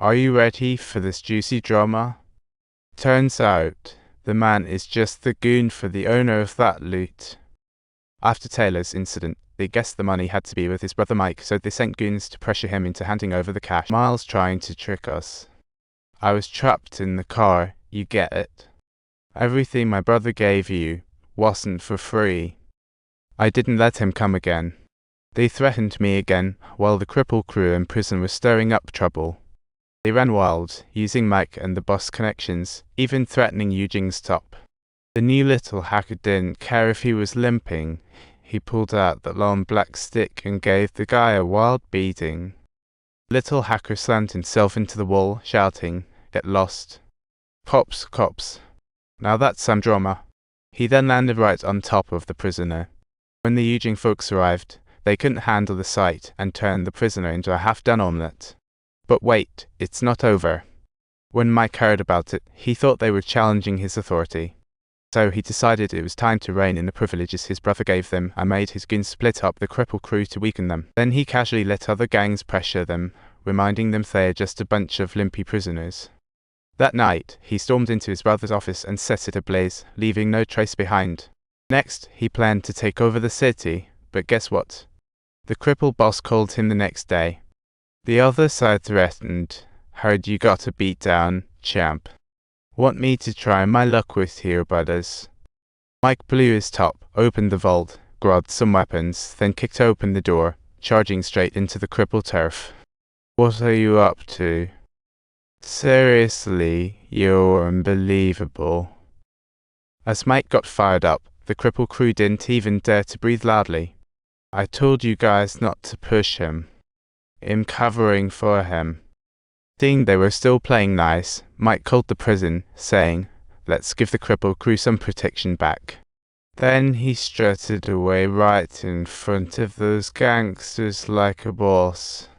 Are you ready for this juicy drama? Turns out, the man is just the goon for the owner of that loot. After Taylor's incident, they guessed the money had to be with his brother Mike, so they sent goons to pressure him into handing over the cash. Miles trying to trick us. I was trapped in the car, you get it. Everything my brother gave you wasn't for free. I didn't let him come again. They threatened me again, while the cripple crew in prison was stirring up trouble. They ran wild, using Mike and the boss connections, even threatening Eugene's top. The new little hacker didn't care if he was limping. He pulled out the long black stick and gave the guy a wild beating. Little hacker slammed himself into the wall, shouting, "Get lost. Cops, cops." Now that's some drama. He then landed right on top of the prisoner. When the Eugene folks arrived, they couldn't handle the sight and turned the prisoner into a half-done omelette. But wait, it's not over. When Mike heard about it, he thought they were challenging his authority. So he decided it was time to rein in the privileges his brother gave them and made his goons split up the cripple crew to weaken them. Then he casually let other gangs pressure them, reminding them they're just a bunch of limpy prisoners. That night, he stormed into his brother's office and set it ablaze, leaving no trace behind. Next, he planned to take over the city, but guess what? The cripple boss called him the next day. The other side threatened, "Heard you got a beat down, champ. Want me to try my luck with your brothers?" Mike blew his top, opened the vault, grabbed some weapons, then kicked open the door, charging straight into the cripple turf. "What are you up to? Seriously, you're unbelievable." As Mike got fired up, the cripple crew didn't even dare to breathe loudly. "I told you guys not to push him. I'm covering for him." Seeing they were still playing nice, Mike called the prison, saying, "Let's give the cripple crew some protection back." Then he strutted away right in front of those gangsters like a boss.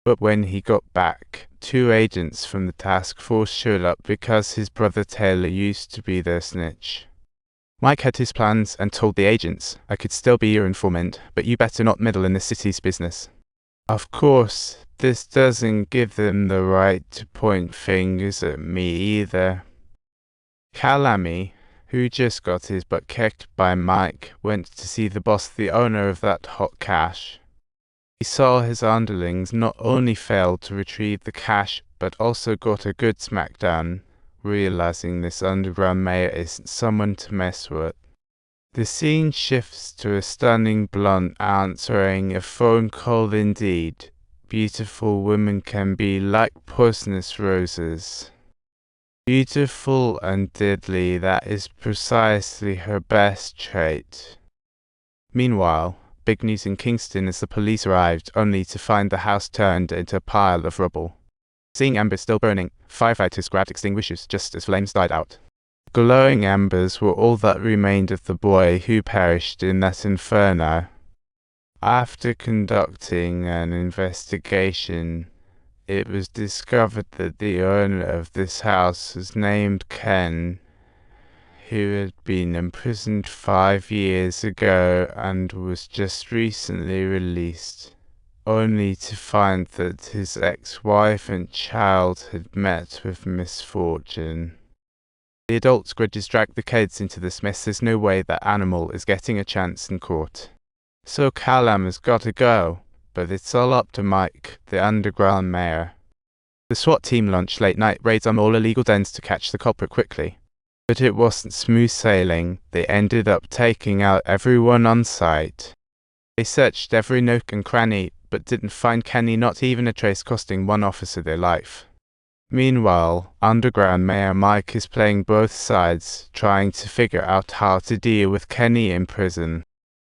But when he got back, 2 agents from the task force showed up because his brother Taylor used to be their snitch. Mike had his plans and told the agents, "I could still be your informant, but you better not meddle in the city's business." Of course, this doesn't give them the right to point fingers at me either. Calamy, who just got his butt kicked by Mike, went to see the boss, the owner of that hot cash. He saw his underlings not only failed to retrieve the cash, but also got a good smackdown, realizing this underground mayor isn't someone to mess with. The scene shifts to a stunning blonde answering a phone call indeed. Beautiful women can be like poisonous roses. Beautiful and deadly, that is precisely her best trait. Meanwhile, big news in Kingston as the police arrived, only to find the house turned into a pile of rubble. Seeing embers still burning, firefighters grabbed extinguishers just as flames died out. Glowing embers were all that remained of the boy who perished in that inferno. After conducting an investigation, it was discovered that the owner of this house was named Ken, who had been imprisoned 5 years ago and was just recently released, only to find that his ex-wife and child had met with misfortune. The adults' grudges dragged the kids into this mess. There's no way that animal is getting a chance in court. So Callum has got to go, but it's all up to Mike, the underground mayor. The SWAT team launched late-night raids on all illegal dens to catch the culprit quickly. But it wasn't smooth sailing. They ended up taking out everyone on site. They searched every nook and cranny, but didn't find Kenny, not even a trace, costing one officer their life. Meanwhile, underground mayor Mike is playing both sides, trying to figure out how to deal with Kenny in prison.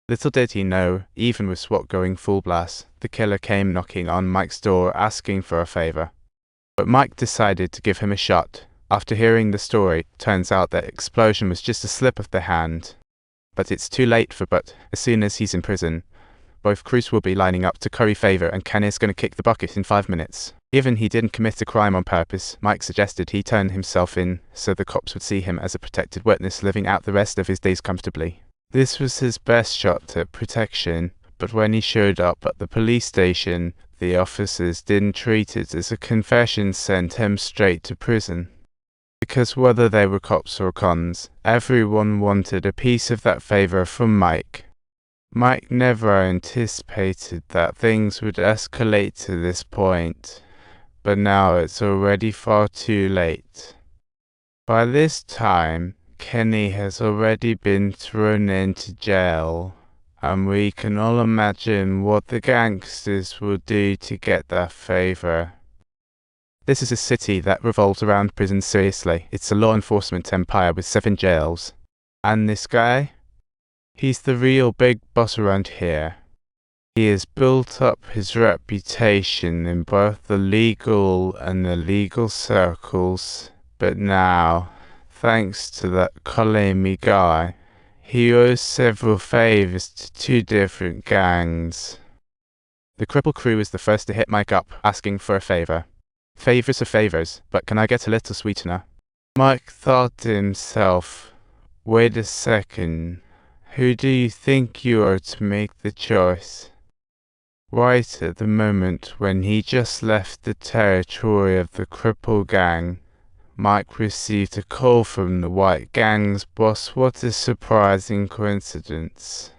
Little did he know, even with SWAT going full blast, the killer came knocking on Mike's door asking for a favor. But Mike decided to give him a shot. After hearing the story, turns out that explosion was just a slip of the hand. But it's too late for Butt. As soon as he's in prison, both crews will be lining up to curry favor and Kenny's gonna kick the bucket in 5 minutes. Given he didn't commit a crime on purpose, Mike suggested he turn himself in so the cops would see him as a protected witness living out the rest of his days comfortably. This was his best shot at protection, but when he showed up at the police station, The officers didn't treat it as a confession, sent him straight to prison. Because whether they were cops or cons, everyone wanted a piece of that favor from Mike. Mike never anticipated that things would escalate to this point, but now it's already far too late. By this time, Kenny has already been thrown into jail, and we can all imagine what the gangsters will do to get that favor. This is a city that revolves around prisons seriously. It's a law enforcement empire with 7 jails. And this guy? He's the real big boss around here. He has built up his reputation in both the legal and illegal circles, but now, thanks to that Kalemi guy, he owes several favors to 2 different gangs. The cripple crew is the first to hit Mike up, asking for a favor. Favors are favors, but can I get a little sweetener? Mike thought to himself, wait a second, who do you think you are to make the choice? Right at the moment when he just left the territory of the cripple gang, Mike received a call from the white gang's boss. What a surprising coincidence.